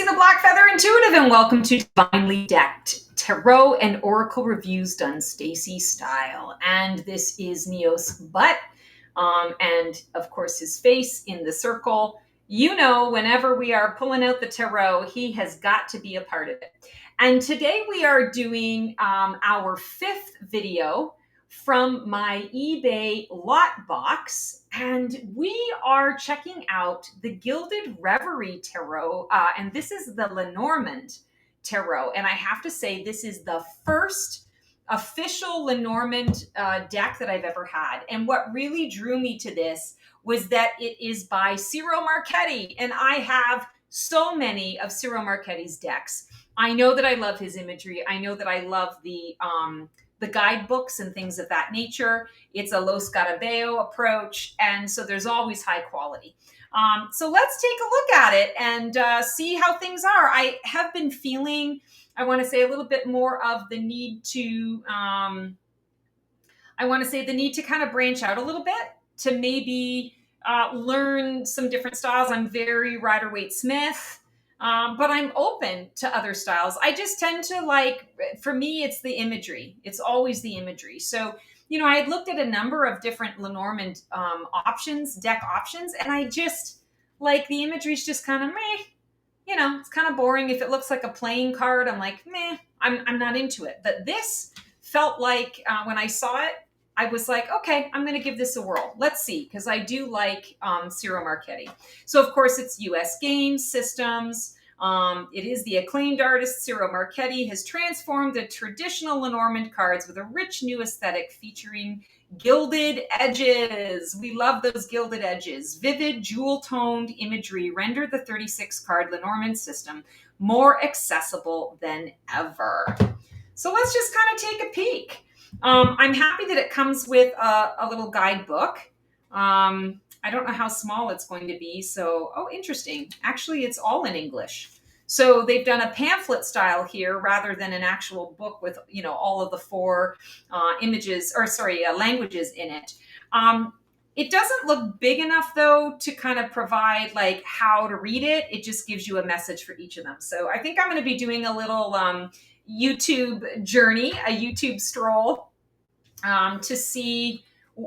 the Black Feather Intuitive, and welcome to Divinely Decked Tarot and Oracle Reviews done Stacey style. And this is Neo's butt, and of course his face in the circle. You know, whenever we are pulling out the tarot, he has got to be a part of it. And today we are doing our fifth video from my eBay lot box, and we are checking out the Gilded Reverie tarot, and this is the Lenormand tarot. And I have to say, this is the first official Lenormand deck that I've ever had. And what really drew me to this was that it is by Ciro Marchetti, and I have so many of Ciro Marchetti's decks. I know that I love his imagery. I know that I love the guidebooks and things of that nature. It's a Lo Scarabeo approach, and so there's always high quality. So let's take a look at it and see how things are. I have been feeling, I want to say, a little bit more of the need to, kind of branch out a little bit to maybe learn some different styles. I'm very Rider-Waite-Smith. But I'm open to other styles. I just tend to for me, it's the imagery. It's always the imagery. So, I had looked at a number of different Lenormand deck options, and I just the imagery is just kind of meh. It's kind of boring. If it looks like a playing card, I'm like, meh, I'm not into it. But this felt like when I saw it, I was like, okay, I'm going to give this a whirl. Let's see, because I do like Ciro Marchetti. So, of course, it's U.S. Games Systems. It is the acclaimed artist Ciro Marchetti has transformed the traditional Lenormand cards with a rich new aesthetic featuring gilded edges. We love those gilded edges. Vivid, jewel-toned imagery render the 36-card Lenormand system more accessible than ever. So let's just kind of take a peek. I'm happy that it comes with a little guidebook. I don't know how small it's going to be. So, interesting. Actually, it's all in English. So they've done a pamphlet style here rather than an actual book with, all of the four languages in it. It doesn't look big enough, though, to kind of provide how to read it. It just gives you a message for each of them. So I think I'm going to be doing a little YouTube journey, a YouTube stroll to see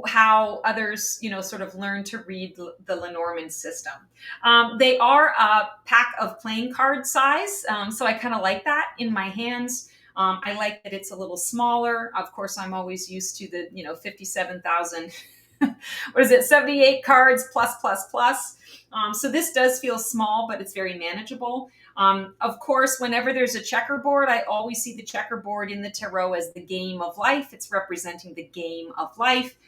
how others, sort of learn to read the Lenormand system. They are a pack of playing card size, so I kind of like that in my hands. I like that it's a little smaller. Of course, I'm always used to the, 57,000, 78 cards plus. So this does feel small, but it's very manageable. Of course, whenever there's a checkerboard, I always see the checkerboard in the tarot as the game of life. It's representing the game of life.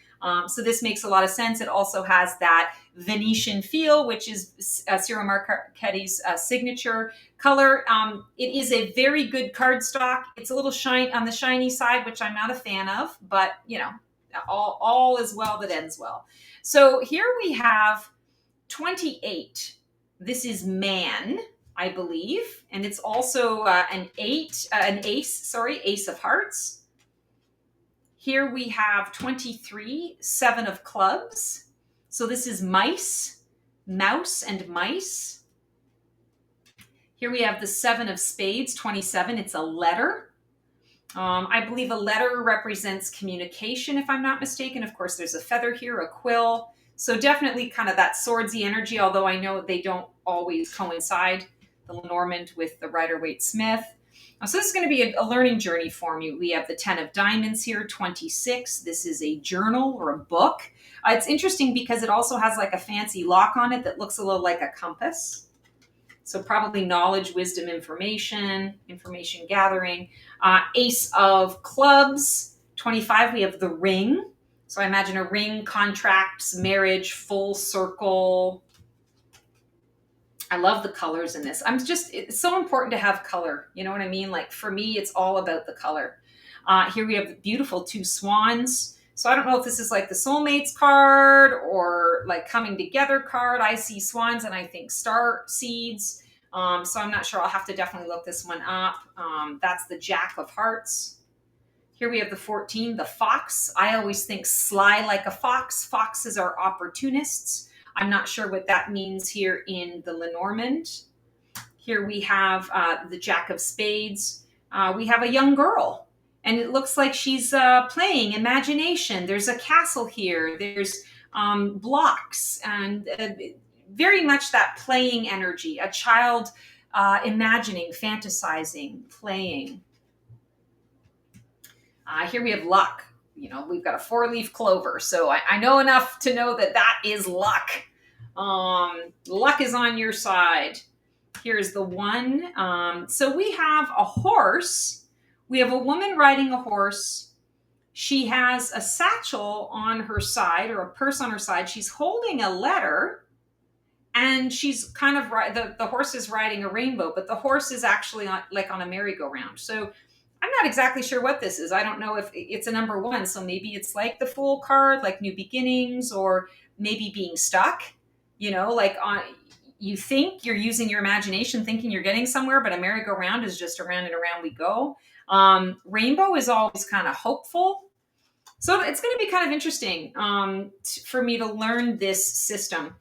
So this makes a lot of sense. It also has that Venetian feel, which is Ciro Marchetti's signature color. It is a very good cardstock. It's a little on the shiny side, which I'm not a fan of, but all is well that ends well. So here we have 28. This is man, I believe, and it's also an ace of hearts. Here we have 23, 7 of clubs. So this is mouse and mice. Here we have the 7 of spades, 27. It's a letter. I believe a letter represents communication, if I'm not mistaken. Of course, there's a feather here, a quill. So definitely kind of that swordsy energy, although I know they don't always coincide, the Lenormand with the Rider-Waite-Smith. So this is going to be a learning journey for me. We have the 10 of diamonds here, 26. This is a journal or a book. It's interesting because it also has a fancy lock on it that looks a little like a compass. So probably knowledge, wisdom, information gathering. Ace of clubs, 25. We have the ring. So I imagine a ring, contracts, marriage, full circle. I love the colors in this. It's so important to have color. You know what I mean? For me, it's all about the color. Here we have the beautiful 2 swans. So I don't know if this is the soulmates card or coming together card. I see swans and I think star seeds. So I'm not sure. I'll have to definitely look this one up. That's the Jack of hearts. Here we have the 14, the fox. I always think sly like a fox. Foxes are opportunists. I'm not sure what that means here in the Lenormand. Here we have the Jack of Spades. We have a young girl, and it looks like she's playing imagination. There's a castle here. There's blocks, and very much that playing energy, a child imagining, fantasizing, playing. Here we have luck. We've got a 4-leaf clover, so I know enough to know that that is luck. Luck is on your side. Here's the one. So we have a horse. We have a woman riding a horse. She has a satchel on her side, or a purse on her side. She's holding a letter, and she's kind of the horse is riding a rainbow, but the horse is actually on a merry-go-round. So I'm not exactly sure what this is. I don't know if it's a number 1. So maybe it's like the Fool card, like new beginnings, or maybe being stuck, you think you're using your imagination thinking you're getting somewhere, but a merry-go-round is just around and around we go. Rainbow is always kind of hopeful. So it's going to be kind of interesting for me to learn this system.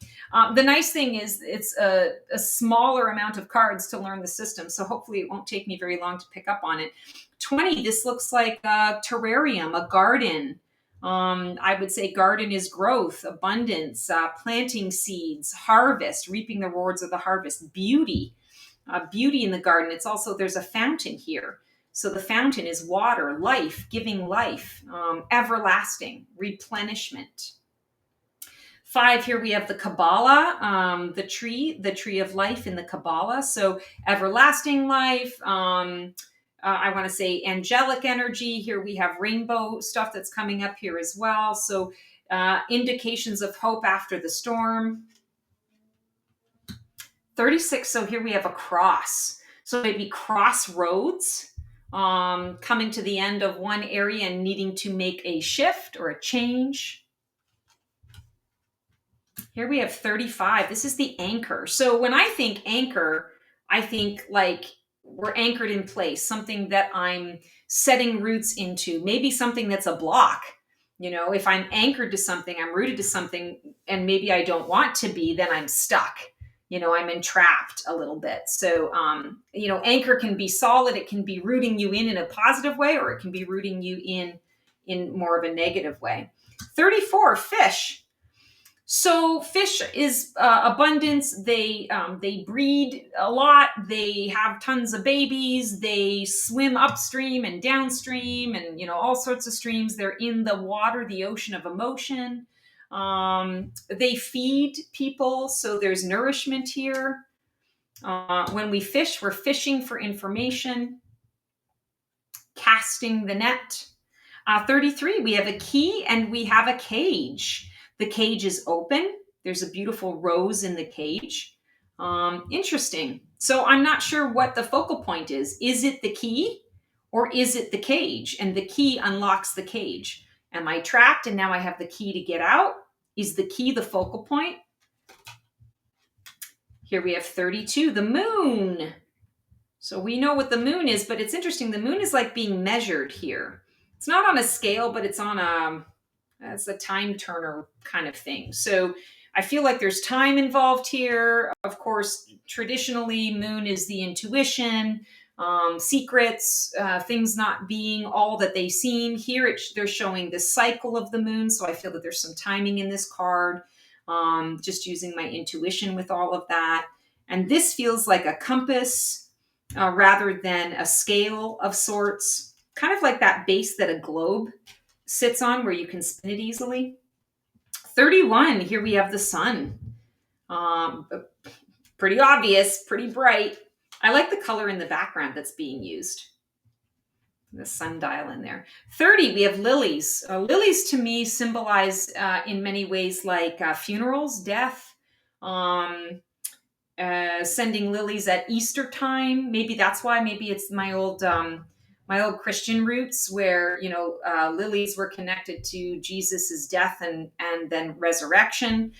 The nice thing is it's a smaller amount of cards to learn the system, so hopefully it won't take me very long to pick up on it. 20, this looks like a terrarium, a garden. I would say garden is growth, abundance, planting seeds, harvest, reaping the rewards of the harvest, beauty, beauty in the garden. It's also, there's a fountain here. So the fountain is water, life, giving life, everlasting, replenishment. 5, here we have the Kabbalah, the tree of life in the Kabbalah. So everlasting life, I want to say angelic energy. Here we have rainbow stuff that's coming up here as well. So indications of hope after the storm. 36, so here we have a cross. So maybe crossroads, coming to the end of one area and needing to make a shift or a change. Here we have 35. This is the anchor. So when I think anchor, I think like we're anchored in place, something that I'm setting roots into, maybe something that's a block. If I'm anchored to something, I'm rooted to something, and maybe I don't want to be, then I'm stuck. I'm entrapped a little bit. So, anchor can be solid. It can be rooting you in a positive way, or it can be rooting you in more of a negative way. 34, fish. So fish is abundance. They breed a lot. They have tons of babies. They swim upstream and downstream, and all sorts of streams. They're in the water, the ocean of emotion. They feed people, so there's nourishment here. When we fish, we're fishing for information, casting the net. 33, we have a key and we have a cage. The cage is open. There's a beautiful rose in the cage. Interesting. So I'm not sure what the focal point is. Is it the key or is it the cage? And the key unlocks the cage. Am I trapped and now I have the key to get out? Is the key the focal point? Here we have 32, the moon. So we know what the moon is, but it's interesting. The moon is like being measured here. It's not on a scale, but it's on it's a time turner kind of thing. So I feel like there's time involved here. Of course, traditionally, moon is the intuition, secrets, things not being all that they seem. Here, they're showing the cycle of the moon. So I feel that there's some timing in this card, just using my intuition with all of that. And this feels like a compass rather than a scale of sorts, kind of like that base that a globe sits on where you can spin it easily. 31, here we have the sun. Pretty obvious, pretty bright. I like the color in the background that's being used. The sundial in there. 30, we have lilies. Lilies to me symbolize in many ways like funerals, death, sending lilies at Easter time. Maybe that's why. Maybe it's my old Christian roots where, lilies were connected to Jesus's death and then resurrection.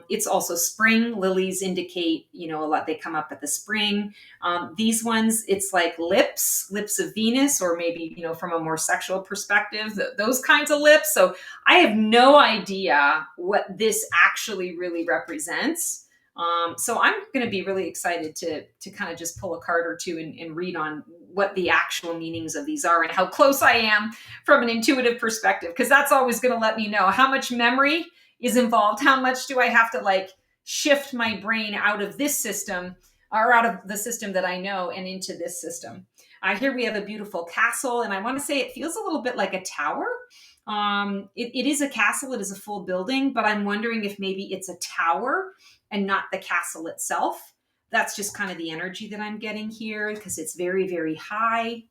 It's also spring. Lilies indicate, a lot. They come up at the spring. These ones, it's like lips of Venus, or maybe, from a more sexual perspective, those kinds of lips. So I have no idea what this actually really represents. So I'm going to be really excited to kind of just pull a card or two and read on what the actual meanings of these are and how close I am from an intuitive perspective, because that's always going to let me know how much memory is involved, how much do I have to like shift my brain out of this system or out of the system that I know and into this system. Here we have a beautiful castle, and I want to say it feels a little bit like a tower. It is a castle, it is a full building, but I'm wondering if maybe it's a tower and not the castle itself. That's just kind of the energy that I'm getting here because it's very, very high.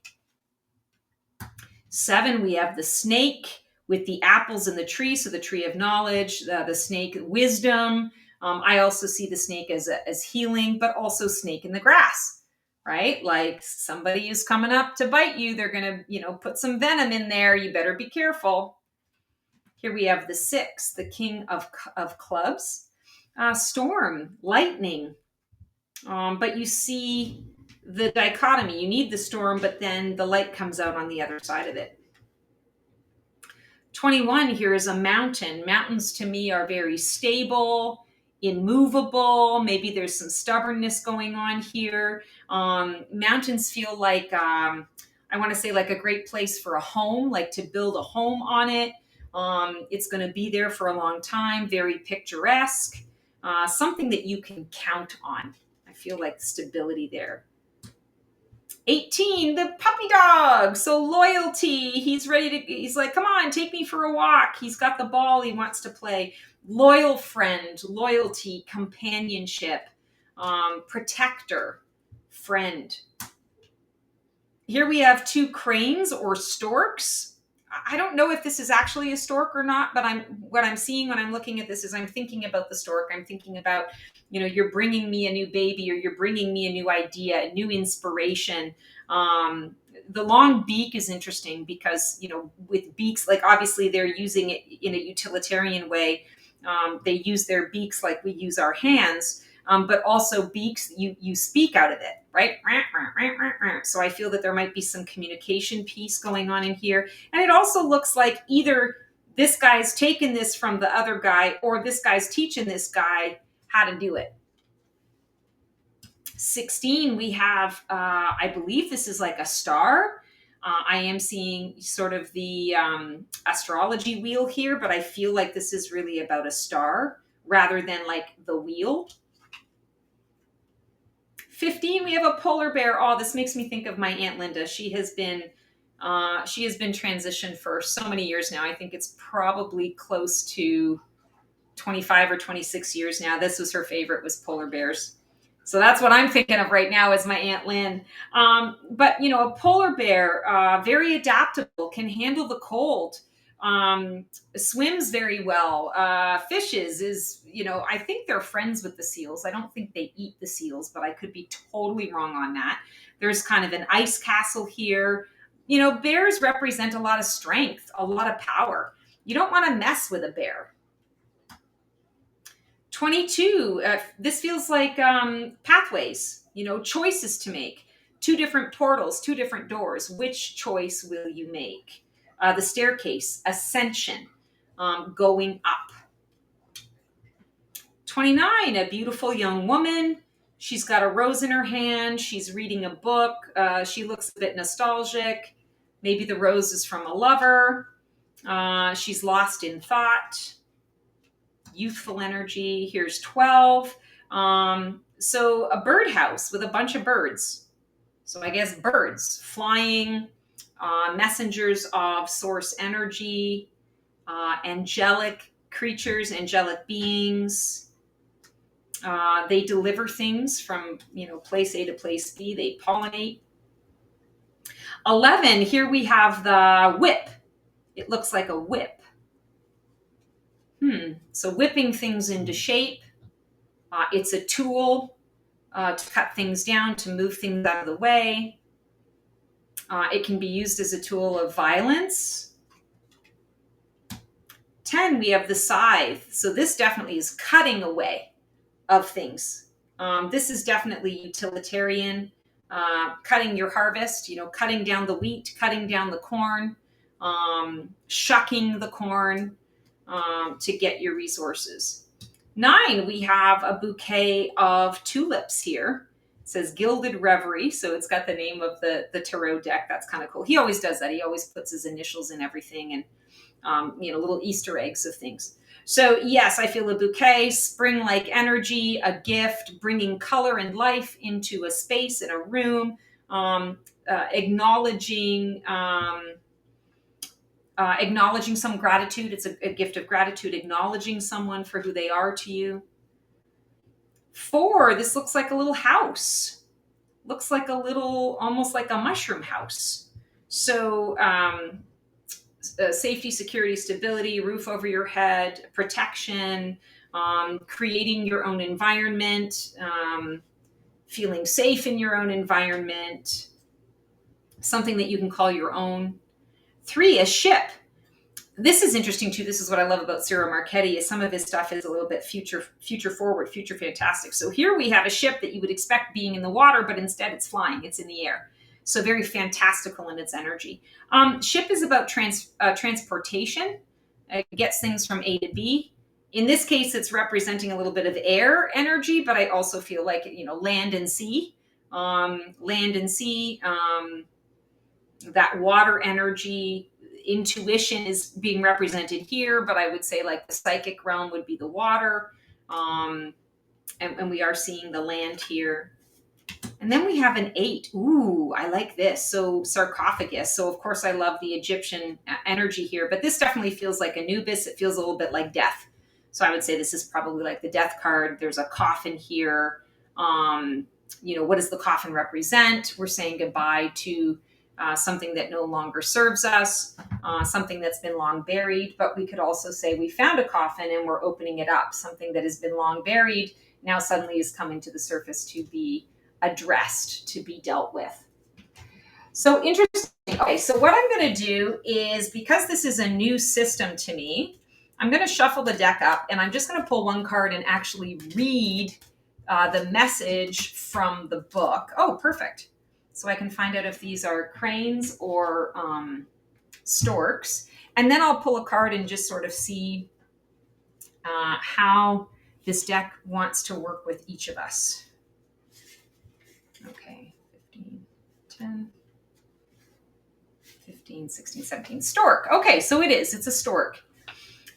7, we have the snake with the apples in the tree. So the tree of knowledge, the snake, wisdom. I also see the snake as healing, but also snake in the grass, right? Like somebody is coming up to bite you. They're going to, put some venom in there. You better be careful. Here we have the 6, the king of clubs. Storm, lightning. But you see the dichotomy. You need the storm, but then the light comes out on the other side of it. 21 here is a mountain. Mountains to me are very stable, immovable. Maybe there's some stubbornness going on here. Mountains feel like, I want to say like a great place for a home, like to build a home on it. It's going to be there for a long time, very picturesque, something that you can count on. I feel like stability there. 18, the puppy dog. So loyalty. He's like, come on, take me for a walk. He's got the ball. He wants to play. Loyal friend, loyalty, companionship, protector, friend. Here we have 2 cranes or storks. I don't know if this is actually a stork or not, but what I'm seeing when I'm looking at this is I'm thinking about the stork. I'm thinking about, you're bringing me a new baby, or you're bringing me a new idea, a new inspiration. The long beak is interesting because, with beaks, like obviously they're using it in a utilitarian way. They use their beaks like we use our hands. But also beaks, you speak out of it, right? So I feel that there might be some communication piece going on in here. And it also looks like either this guy's taken this from the other guy or this guy's teaching this guy how to do it. 16, we have, I believe this is like a star. I am seeing sort of the astrology wheel here, but I feel like this is really about a star rather than like the wheel. 15, we have a polar bear. Oh, this makes me think of my Aunt Linda. She has been transitioned for so many years now. I think it's probably close to 25 or 26 years now. This was her favorite, was polar bears. So that's what I'm thinking of right now is my Aunt Lynn. But, a polar bear, very adaptable, can handle the cold, swims very well, fishes is, I think they're friends with the seals. I don't think they eat the seals, but I could be totally wrong on that. There's kind of an ice castle here. Bears represent a lot of strength, a lot of power. You don't want to mess with a bear. 22, this feels like pathways, choices to make. 2 different portals, 2 different doors. Which choice will you make? The staircase, ascension, going up. 29, a beautiful young woman. She's got a rose in her hand. She's reading a book. She looks a bit nostalgic. Maybe the rose is from a lover. She's lost in thought. Youthful energy. Here's 12. So a birdhouse with a bunch of birds. So I guess birds flying, messengers of source energy, angelic creatures, angelic beings. They deliver things from, place A to place B. They pollinate. 11, here we have the whip. It looks like a whip. So whipping things into shape. It's a tool to cut things down, to move things out of the way. It can be used as a tool of violence. 10, we have the scythe. So this definitely is cutting away of things. This is definitely utilitarian, cutting your harvest, cutting down the wheat, cutting down the corn, shucking the corn to get your resources. 9, we have a bouquet of tulips here. It says Gilded Reverie, so it's got the name of the tarot deck. That's kind of cool. He always does that. He always puts his initials in everything, and little Easter eggs of things. So yes, I feel a bouquet, spring-like energy, a gift, bringing color and life into a space, in a room, acknowledging some gratitude. It's a gift of gratitude, acknowledging someone for who they are to you. 4, this looks like a little house. Looks like a little, almost like a mushroom house. So safety, security, stability, roof over your head, protection, creating your own environment, feeling safe in your own environment, something that you can call your own. 3, a ship. This is interesting too. This is what I love about Ciro Marchetti, is some of his stuff is a little bit future forward, future fantastic. So here we have a ship that you would expect being in the water, but instead it's flying, it's in the air. So very fantastical in its energy. Ship is about transportation. It gets things from A to B. In this case, it's representing a little bit of air energy, but I also feel like, land and sea. That water energy, intuition is being represented here, but I would say like the psychic realm would be the water. And we are seeing the land here. And then we have an 8. Ooh, I like this. So sarcophagus. So of course I love the Egyptian energy here, but this definitely feels like Anubis. It feels a little bit like death. So I would say this is probably like the death card. There's a coffin here. What does the coffin represent? We're saying goodbye to something that no longer serves us, something that's been long buried. But we could also say we found a coffin and we're opening it up. Something that has been long buried now suddenly is coming to the surface to be addressed, to be dealt with. So interesting. Okay, so what I'm going to do is, because this is a new system to me, I'm going to shuffle the deck up and I'm just going to pull one card and actually read the message from the book. Oh, perfect. So I can find out if these are cranes or storks. And then I'll pull a card and just sort of see how this deck wants to work with each of us. Okay, 15, 10, 15, 16, 17. Stork. Okay, so it's a stork.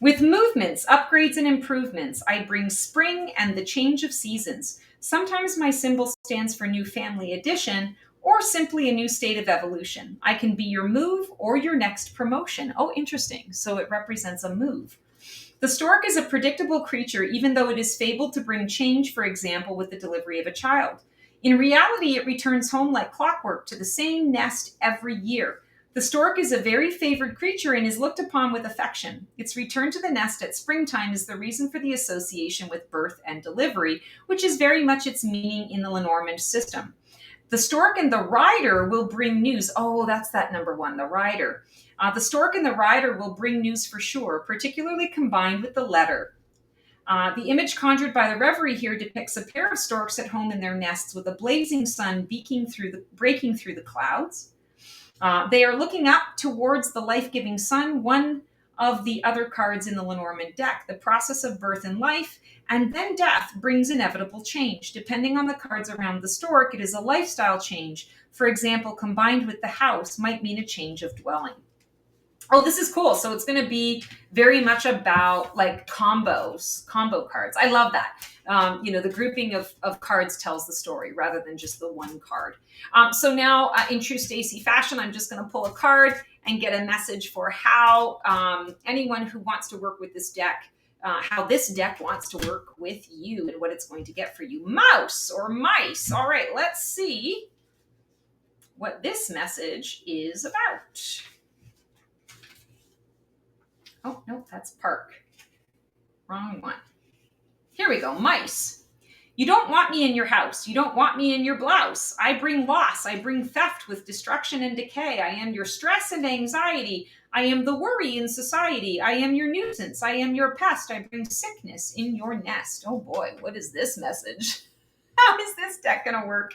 With movements, upgrades, and improvements, I bring spring and the change of seasons. Sometimes my symbol stands for new family addition, or simply a new state of evolution. I can be your move or your next promotion. Oh, interesting. So it represents a move. The stork is a predictable creature, even though it is fabled to bring change, for example, with the delivery of a child. In reality, it returns home like clockwork to the same nest every year. The stork is a very favored creature and is looked upon with affection. Its return to the nest at springtime is the reason for the association with birth and delivery, which is very much its meaning in the Lenormand system. The stork and the rider will bring news. Oh, that's that number 1, the rider. The stork and the rider will bring news for sure, particularly combined with the letter. The image conjured by the Reverie here depicts a pair of storks at home in their nests with a blazing sun breaking through the clouds. They are looking up towards the life-giving sun, one of the other cards in the Lenormand deck. The process of birth and life, and then death, brings inevitable change. Depending on the cards around the stork, it is a lifestyle change. For example, combined with the house might mean a change of dwelling. Oh, this is cool. So it's going to be very much about like combo cards. I love that. The grouping of cards tells the story rather than just the one card. So now in true Stacey fashion, I'm just going to pull a card and get a message for how anyone who wants to work with this deck, how this deck wants to work with you and what it's going to get for you. Mouse or mice. All right, let's see what this message is about. Oh, no, that's park. Wrong one. Here we go, mice. You don't want me in your house. You don't want me in your blouse. I bring loss. I bring theft with destruction and decay. I am your stress and anxiety. I am the worry in society. I am your nuisance. I am your pest. I bring sickness in your nest. Oh boy, what is this message? How is this deck going to work?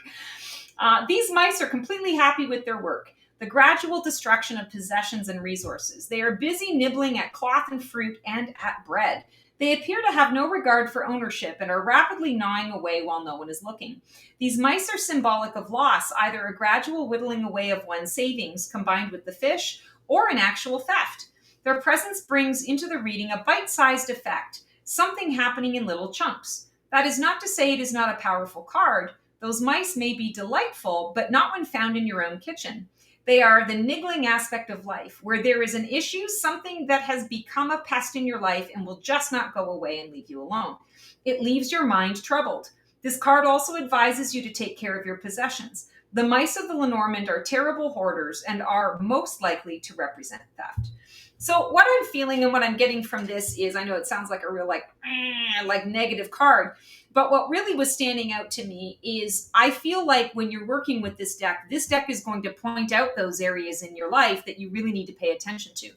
These mice are completely happy with their work. The gradual destruction of possessions and resources. They are busy nibbling at cloth and fruit and at bread. They appear to have no regard for ownership and are rapidly gnawing away while no one is looking. These mice are symbolic of loss, either a gradual whittling away of one's savings combined with the fish, or an actual theft. Their presence brings into the reading a bite-sized effect, something happening in little chunks. That is not to say it is not a powerful card. Those mice may be delightful, but not when found in your own kitchen. They are the niggling aspect of life, where there is an issue, something that has become a pest in your life and will just not go away and leave you alone. It leaves your mind troubled. This card also advises you to take care of your possessions. The mice of the Lenormand are terrible hoarders and are most likely to represent theft. So what I'm feeling and what I'm getting from this is, I know it sounds like a real like negative card, but what really was standing out to me is I feel like when you're working with this deck is going to point out those areas in your life that you really need to pay attention to.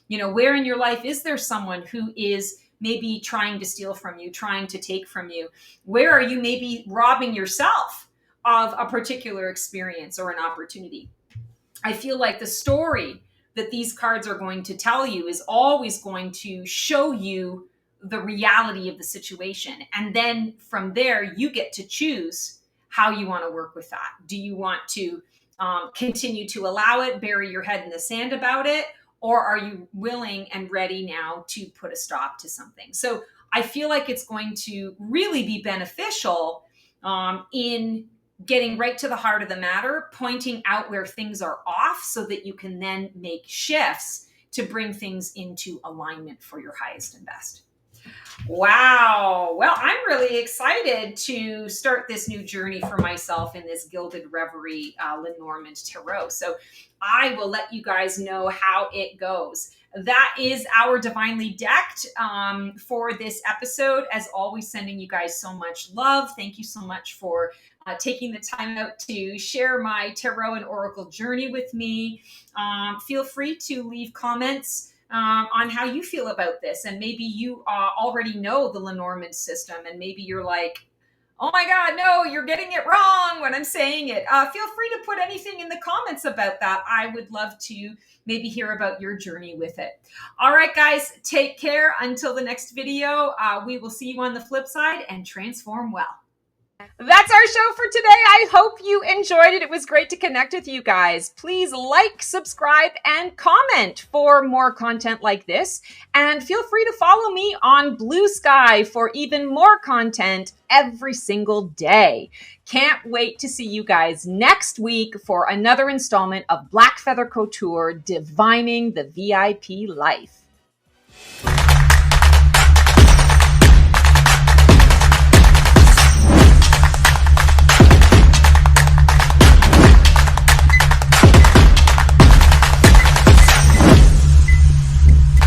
You know, where in your life is there someone who is maybe trying to steal from you, trying to take from you? Where are you maybe robbing yourself of a particular experience or an opportunity? I feel like the story that these cards are going to tell you is always going to show you the reality of the situation. And then from there, you get to choose how you want to work with that. Do you want to continue to allow it, bury your head in the sand about it? Or are you willing and ready now to put a stop to something? So I feel like it's going to really be beneficial in getting right to the heart of the matter, pointing out where things are off so that you can then make shifts to bring things into alignment for your highest and best. Wow. Well, I'm really excited to start this new journey for myself in this Gilded Reverie Lenormand Tarot. So I will let you guys know how it goes. That is our Divinely Decked for this episode. As always, sending you guys so much love. Thank you so much for taking the time out to share my tarot and oracle journey with me. Feel free to leave comments on how you feel about this. And maybe you already know the Lenormand system, and maybe you're like, oh my God, no, you're getting it wrong when I'm saying it. Feel free to put anything in the comments about that. I would love to maybe hear about your journey with it. All right, guys, take care. Until the next video, we will see you on the flip side, and transform well. That's our show for today. I hope you enjoyed it. It was great to connect with you guys. Please like, subscribe, and comment for more content like this. And feel free to follow me on Blue Sky for even more content every single day. Can't wait to see you guys next week for another installment of Black Feather Couture, Divining the VIP Life.